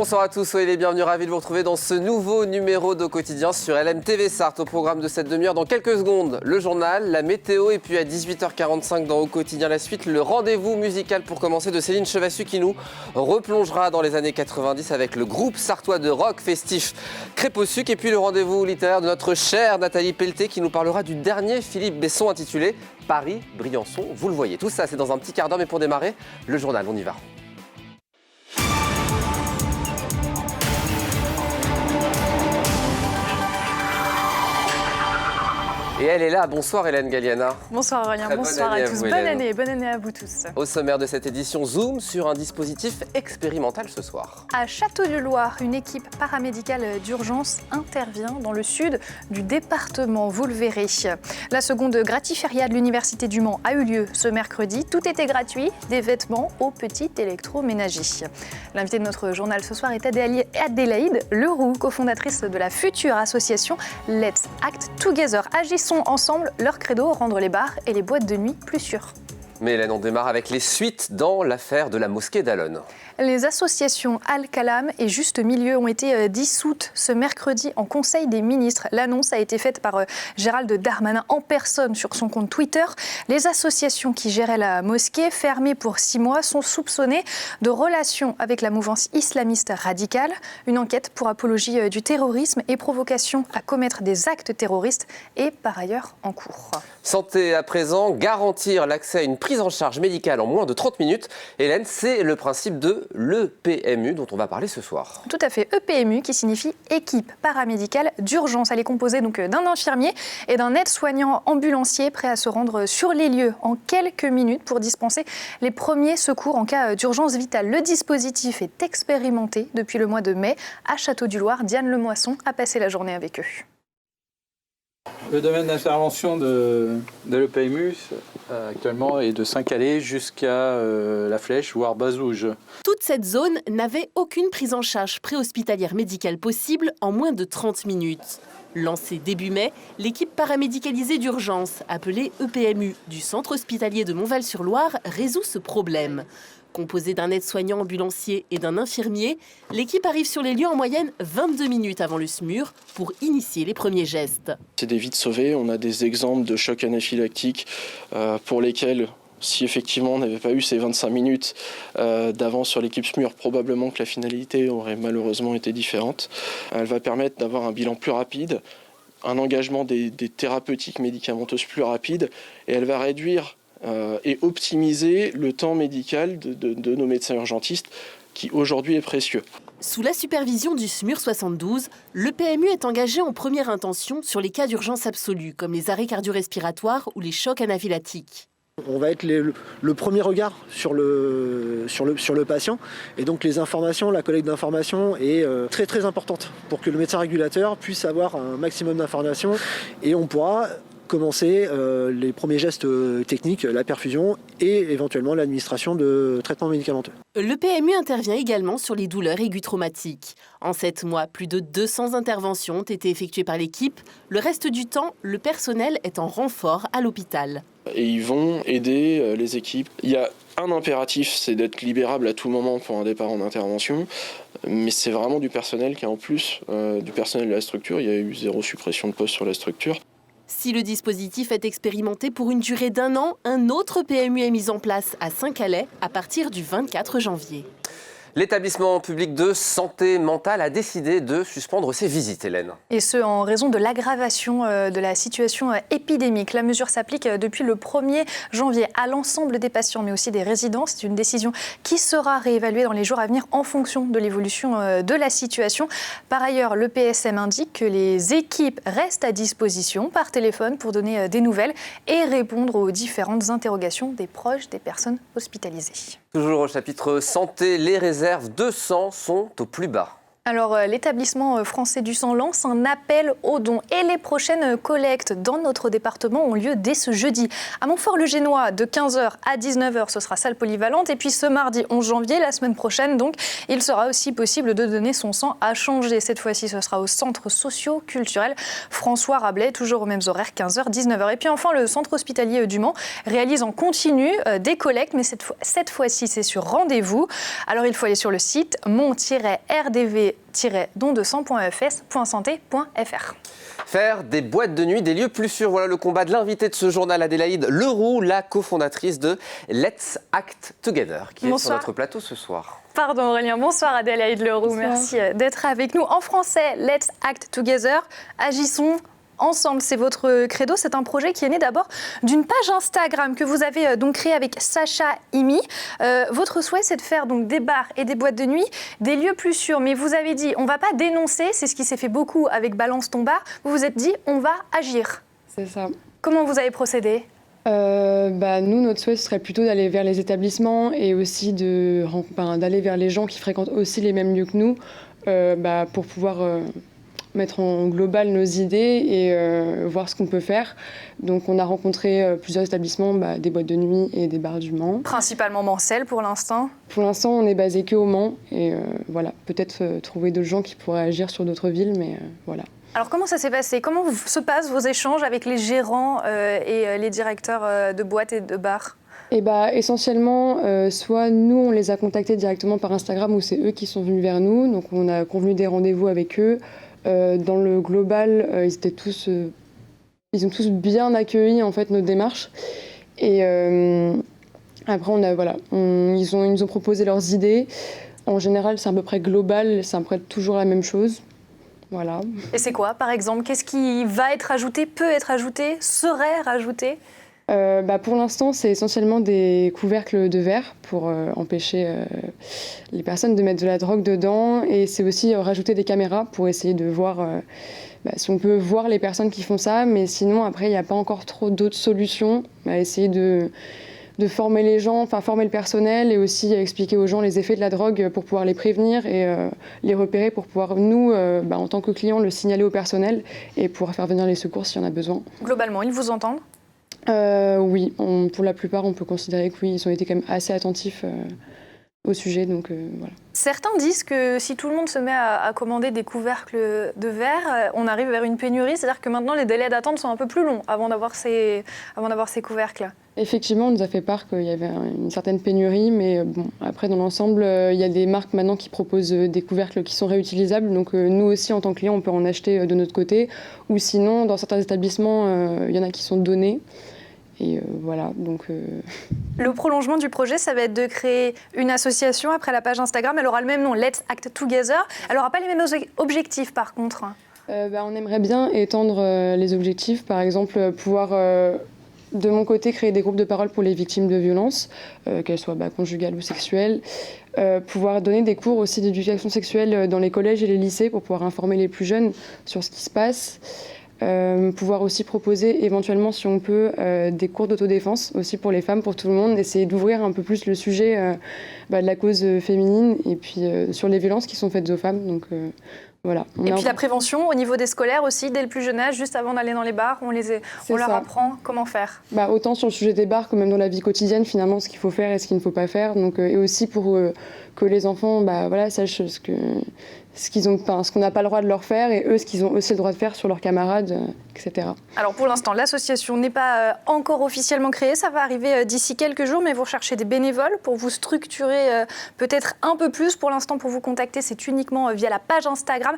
Bonsoir à tous, soyez les bienvenus, ravis de vous retrouver dans ce nouveau numéro de Quotidien sur LMTV Sarthe. Au programme de cette demi-heure, dans quelques secondes, le journal, la météo et puis à 18h45 dans Au Quotidien la suite, le rendez-vous musical pour commencer de Céline Chevassus qui nous replongera dans les années 90 avec le groupe sartois de rock festif Crêpe au sucre et puis le rendez-vous littéraire de notre chère Nathalie Pelleté qui nous parlera du dernier Philippe Besson intitulé Paris-Briançon. Vous le voyez, tout ça c'est dans un petit quart d'heure mais pour démarrer, le journal, on y va. Et elle est là. Bonsoir Hélène Galliana. Bonsoir Aurélien, bonsoir à tous. Bonne année à vous tous. Au sommaire de cette édition, zoom sur un dispositif expérimental ce soir. À Château-du-Loir, une équipe paramédicale d'urgence intervient dans le sud du département, vous le verrez. La seconde gratiferia de l'Université du Mans a eu lieu ce mercredi. Tout était gratuit, des vêtements au petit électroménager. L'invité de notre journal ce soir est Adélaïde Leroux, cofondatrice de la future association Let's Act Together. Agissons ensemble, leur credo, rendre les bars et les boîtes de nuit plus sûrs. Mais Hélène, on démarre avec les suites dans l'affaire de la mosquée d'Allonnes. Les associations Al-Kalam et Juste Milieu ont été dissoutes ce mercredi en Conseil des ministres. L'annonce a été faite par Gérald Darmanin en personne sur son compte Twitter. Les associations qui géraient la mosquée, fermée pour 6 mois, sont soupçonnées de relations avec la mouvance islamiste radicale. Une enquête pour apologie du terrorisme et provocation à commettre des actes terroristes est par ailleurs en cours. Santé à présent, garantir l'accès à une prise en charge médicale en moins de 30 minutes. Hélène, c'est le principe de l'EPMU dont on va parler ce soir. Tout à fait, EPMU qui signifie équipe paramédicale d'urgence. Elle est composée donc d'un infirmier et d'un aide-soignant ambulancier prêt à se rendre sur les lieux en quelques minutes pour dispenser les premiers secours en cas d'urgence vitale. Le dispositif est expérimenté depuis le mois de mai à Château-du-Loir. Diane Lemoisson a passé la journée avec eux. Le domaine d'intervention de l'EPMU actuellement est de Saint-Calais jusqu'à La Flèche, voire Bazouges. Toute cette zone n'avait aucune prise en charge préhospitalière médicale possible en moins de 30 minutes. Lancée début mai, l'équipe paramédicalisée d'urgence, appelée EPMU, du centre hospitalier de Montval-sur-Loire, résout ce problème. Composée d'un aide-soignant ambulancier et d'un infirmier, l'équipe arrive sur les lieux en moyenne 22 minutes avant le SMUR pour initier les premiers gestes. C'est des vies sauvées. On a des exemples de chocs anaphylactiques pour lesquels, si effectivement on n'avait pas eu ces 25 minutes d'avance sur l'équipe SMUR, probablement que la finalité aurait malheureusement été différente. Elle va permettre d'avoir un bilan plus rapide, un engagement des thérapeutiques médicamenteuses plus rapide, et elle va réduire et optimiser le temps médical de nos médecins urgentistes qui aujourd'hui est précieux. Sous la supervision du SMUR 72, le PMU est engagé en première intention sur les cas d'urgence absolue, comme les arrêts cardio-respiratoires ou les chocs anaphylactiques. On va être le premier regard sur le patient, et donc les informations, la collecte d'informations est très très importante pour que le médecin régulateur puisse avoir un maximum d'informations, et on pourra commencer les premiers gestes techniques, la perfusion et éventuellement l'administration de traitements médicamenteux. Le PMU intervient également sur les douleurs aiguës traumatiques. En 7 mois, plus de 200 interventions ont été effectuées par l'équipe. Le reste du temps, le personnel est en renfort à l'hôpital. Et ils vont aider les équipes. Il y a un impératif, c'est d'être libérable à tout moment pour un départ en intervention. Mais c'est vraiment du personnel qui est en plus du personnel de la structure. Il y a eu 0 suppression de poste sur la structure. Si le dispositif est expérimenté pour une durée d'1 an, un autre PMU est mis en place à Saint-Calais à partir du 24 janvier. L'établissement public de santé mentale a décidé de suspendre ses visites, Hélène. Et ce, en raison de l'aggravation de la situation épidémique. La mesure s'applique depuis le 1er janvier à l'ensemble des patients, mais aussi des résidents. C'est une décision qui sera réévaluée dans les jours à venir en fonction de l'évolution de la situation. Par ailleurs, le PSM indique que les équipes restent à disposition par téléphone pour donner des nouvelles et répondre aux différentes interrogations des proches des personnes hospitalisées. Toujours au chapitre santé, les réserves de sang sont au plus bas. Alors, l'établissement français du sang lance un appel aux dons et les prochaines collectes dans notre département ont lieu dès ce jeudi. À Montfort-le-Génois, de 15h à 19h, ce sera salle polyvalente. Et puis ce mardi 11 janvier, la semaine prochaine, donc, il sera aussi possible de donner son sang à changer. Cette fois-ci, ce sera au centre socio-culturel François Rabelais, toujours aux mêmes horaires, 15h, 19h. Et puis enfin, le centre hospitalier du Mans réalise en continu des collectes, mais cette fois-ci, c'est sur rendez-vous. Alors, il faut aller sur le site mont-rdv-don200.fs.santé.fr. Faire des boîtes de nuit des lieux plus sûrs. Voilà le combat de l'invité de ce journal, Adélaïde Leroux, la cofondatrice de Let's Act Together, qui est sur notre plateau ce soir. Pardon Aurélien, bonsoir Adélaïde Leroux, bonsoir. Merci d'être avec nous. En français, Let's Act Together, agissons ensemble, c'est votre credo. C'est un projet qui est né d'abord d'une page Instagram que vous avez donc créée avec Sacha Imi. Votre souhait, c'est de faire donc des bars et des boîtes de nuit des lieux plus sûrs. Mais vous avez dit, on ne va pas dénoncer, c'est ce qui s'est fait beaucoup avec Balance ton bar. Vous vous êtes dit, on va agir. C'est ça. Comment vous avez procédé ? Nous, notre souhait, ce serait plutôt d'aller vers les établissements et aussi d'aller vers les gens qui fréquentent aussi les mêmes lieux que nous pour pouvoir mettre en global nos idées et voir ce qu'on peut faire. Donc on a rencontré plusieurs établissements, des boîtes de nuit et des bars du Mans. Principalement Mancel pour l'instant ? Pour l'instant, on est basé que au Mans et peut-être trouver d'autres gens qui pourraient agir sur d'autres villes, mais voilà. Alors comment ça s'est passé ? Comment se passent vos échanges avec les gérants et les directeurs de boîtes et de bars ? Essentiellement, soit nous, on les a contactés directement par Instagram ou c'est eux qui sont venus vers nous. Donc on a convenu des rendez-vous avec eux. Dans le global, ils ont tous bien accueilli en fait notre démarche. Et après, ils nous ont proposé leurs idées. En général, c'est à peu près global, c'est à peu près toujours la même chose. Voilà. Et c'est quoi, par exemple ? Qu'est-ce qui va être ajouté, peut être ajouté, serait rajouté ? Pour l'instant, c'est essentiellement des couvercles de verre pour empêcher les personnes de mettre de la drogue dedans. Et c'est aussi rajouter des caméras pour essayer de voir si on peut voir les personnes qui font ça. Mais sinon, après, il n'y a pas encore trop d'autres solutions. Essayer de former les gens, former le personnel et aussi expliquer aux gens les effets de la drogue pour pouvoir les prévenir et les repérer pour pouvoir, nous, en tant que clients, le signaler au personnel et pouvoir faire venir les secours s'il y en a besoin. Globalement, ils vous entendent ? Oui, pour la plupart, on peut considérer que oui, ils ont été quand même assez attentifs au sujet, donc voilà. Certains disent que si tout le monde se met à commander des couvercles de verre, on arrive vers une pénurie, c'est-à-dire que maintenant les délais d'attente sont un peu plus longs avant d'avoir ces couvercles. Effectivement, on nous a fait part qu'il y avait une certaine pénurie, mais après dans l'ensemble, il y a des marques maintenant qui proposent des couvercles qui sont réutilisables, donc nous aussi en tant que client, on peut en acheter de notre côté, ou sinon dans certains établissements, il y en a qui sont donnés. Et voilà, donc... Le prolongement du projet, ça va être de créer une association après la page Instagram. Elle aura le même nom, Let's Act Together. Elle n'aura pas les mêmes objectifs, par contre. On aimerait bien étendre les objectifs. Par exemple, pouvoir, de mon côté, créer des groupes de parole pour les victimes de violences, qu'elles soient conjugales ou sexuelles. Pouvoir donner des cours aussi d'éducation sexuelle dans les collèges et les lycées pour pouvoir informer les plus jeunes sur ce qui se passe. Pouvoir aussi proposer éventuellement, si on peut, des cours d'autodéfense aussi pour les femmes, pour tout le monde, essayer d'ouvrir un peu plus le sujet de la cause féminine et puis sur les violences qui sont faites aux femmes. Donc, voilà. Et puis la prévention au niveau des scolaires aussi, dès le plus jeune âge, juste avant d'aller dans les bars, on leur apprend comment faire. Autant sur le sujet des bars que même dans la vie quotidienne, finalement, ce qu'il faut faire et ce qu'il ne faut pas faire. Donc, et aussi pour que les enfants sachent ce qu'on n'a pas le droit de leur faire et eux, ce qu'ils ont aussi le droit de faire sur leurs camarades, etc. Alors pour l'instant, l'association n'est pas encore officiellement créée, ça va arriver d'ici quelques jours, mais vous recherchez des bénévoles pour vous structurer peut-être un peu plus. Pour l'instant, pour vous contacter, c'est uniquement via la page Instagram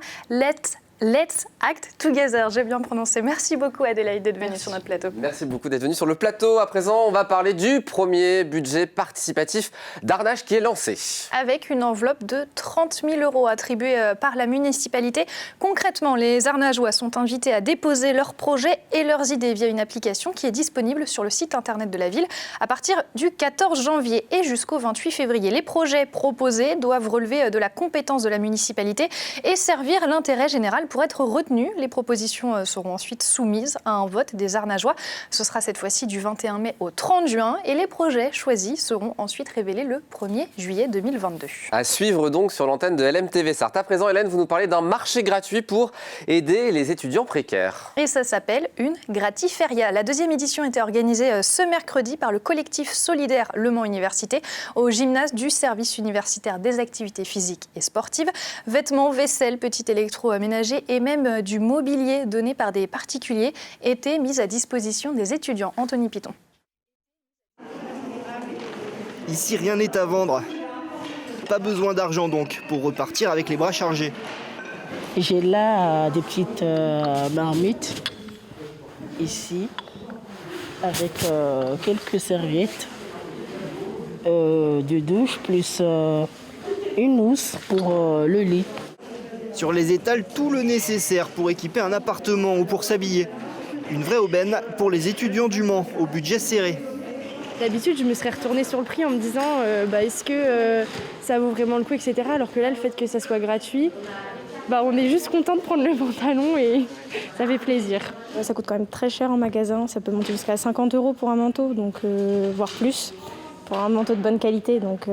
Let's Act Together, j'ai bien prononcé. Merci beaucoup Adélaïde d'être venue sur notre plateau. Merci beaucoup d'être venue sur le plateau. À présent, on va parler du premier budget participatif d'Arnage qui est lancé. Avec une enveloppe de 30 000 € attribuée par la municipalité. Concrètement, les Arnageois sont invités à déposer leurs projets et leurs idées via une application qui est disponible sur le site internet de la ville à partir du 14 janvier et jusqu'au 28 février. Les projets proposés doivent relever de la compétence de la municipalité et servir l'intérêt général, nationale pour être retenues. Les propositions seront ensuite soumises à un vote des Arnageois. Ce sera cette fois-ci du 21 mai au 30 juin et les projets choisis seront ensuite révélés le 1er juillet 2022. À suivre donc sur l'antenne de LMTV Sarthe. À présent, Hélène, vous nous parlez d'un marché gratuit pour aider les étudiants précaires. Et ça s'appelle une Gratiferia. La deuxième édition était organisée ce mercredi par le collectif solidaire Le Mans Université au gymnase du service universitaire des activités physiques et sportives. Vêtements, vaisselle, petits électroménagers et même du mobilier donné par des particuliers étaient mis à disposition des étudiants. Anthony Piton. Ici, rien n'est à vendre. Pas besoin d'argent donc pour repartir avec les bras chargés. J'ai là des petites marmites ici avec quelques serviettes de douche plus une housse pour le lit. Sur les étals, tout le nécessaire pour équiper un appartement ou pour s'habiller. Une vraie aubaine pour les étudiants du Mans au budget serré. D'habitude, je me serais retournée sur le prix en me disant est-ce que ça vaut vraiment le coup, etc. Alors que là, le fait que ça soit gratuit, on est juste content de prendre le pantalon et ça fait plaisir. Ça coûte quand même très cher en magasin, ça peut monter jusqu'à 50 € pour un manteau, donc voire plus, pour un manteau de bonne qualité. Donc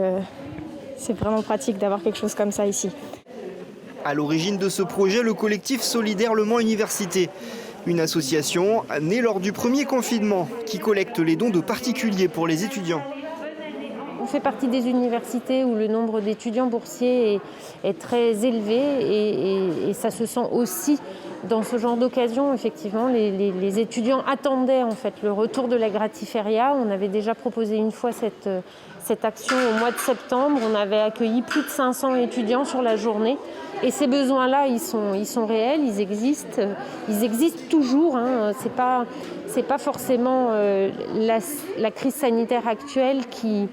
c'est vraiment pratique d'avoir quelque chose comme ça ici. À l'origine de ce projet, le collectif solidaire Le Mans Université. Une association née lors du premier confinement qui collecte les dons de particuliers pour les étudiants. On fait partie des universités où le nombre d'étudiants boursiers est très élevé et ça se sent aussi dans ce genre d'occasion. Effectivement, les étudiants attendaient en fait le retour de la Gratiferia. On avait déjà proposé une fois cette action au mois de septembre. On avait accueilli plus de 500 étudiants sur la journée. Et ces besoins-là, ils sont réels, ils existent toujours. Hein. C'est pas forcément la crise sanitaire actuelle qui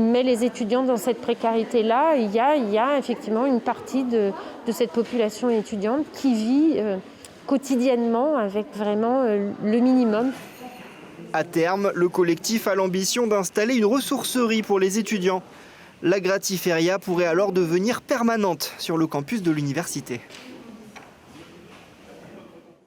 met les étudiants dans cette précarité-là. Il y a effectivement une partie de cette population étudiante qui vit quotidiennement avec vraiment le minimum. À terme, le collectif a l'ambition d'installer une ressourcerie pour les étudiants. La Gratiferia pourrait alors devenir permanente sur le campus de l'université.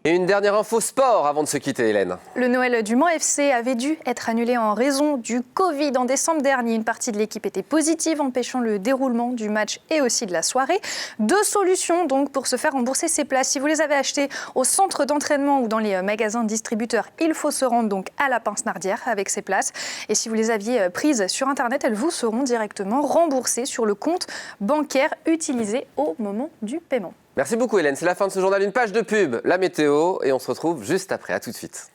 Et une dernière info sport avant de se quitter, Hélène. Le Noël du Mans FC avait dû être annulé en raison du Covid en décembre dernier. Une partie de l'équipe était positive, empêchant le déroulement du match et aussi de la soirée. 2 solutions donc pour se faire rembourser ses places. Si vous les avez achetées au centre d'entraînement ou dans les magasins distributeurs, il faut se rendre donc à la Pince-Nardière avec ses places. Et si vous les aviez prises sur Internet, elles vous seront directement remboursées sur le compte bancaire utilisé au moment du paiement. Merci beaucoup Hélène, c'est la fin de ce journal. Une page de pub, la météo, et on se retrouve juste après. À tout de suite.